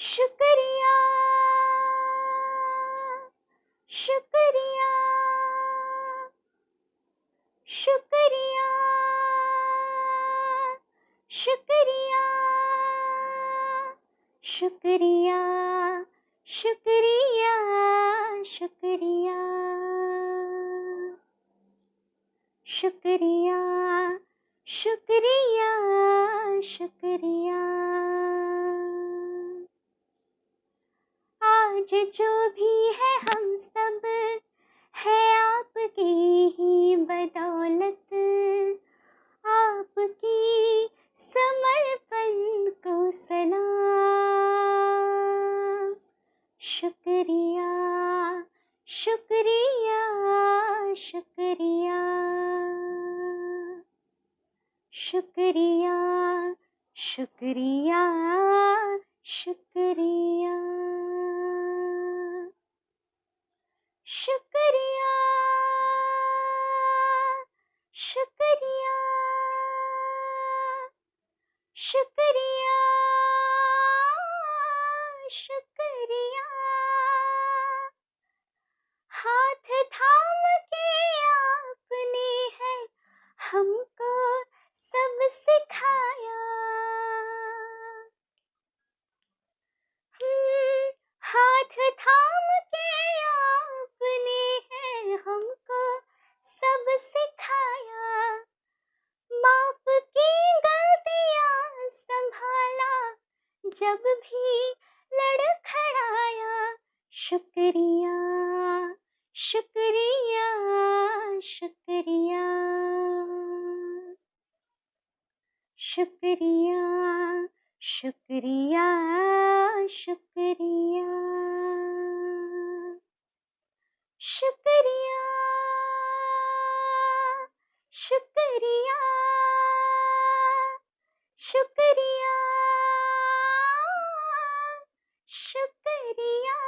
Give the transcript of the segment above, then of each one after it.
शुक्रिया शुक्रिया शुक्रिया शुक्रिया शुक्रिया शुक्रिया शुक्रिया शुक्रिया शुक्रिया शुक्रिया। आज जो भी है हम सब है आपकी ही बदौलत, आपकी समर्पण को सलाम। शुक्रिया शुक्रिया शुक्रिया शुक्रिया शुक्रिया शुक्रिया शुक्रिया शुक्रिया शुक्रिया शुक्रिया। हाथ थाम के आपने है हमको सब सिखाया, हाथ थाम के आपने है हमको सब सिखाया। माफ की गलतियां संभाला जब भी लड़खड़ाया। शुक्रिया शुक्रिया शुक्रिया शुक्रिया शुक्रिया शुक्रिया शुक्रिया शुक्रिया शुक्रिया शुक्रिया।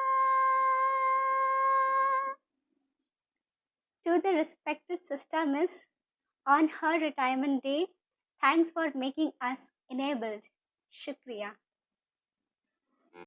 To the respected Sister Miss, on her retirement day, thanks for making us enabled. Shukriya.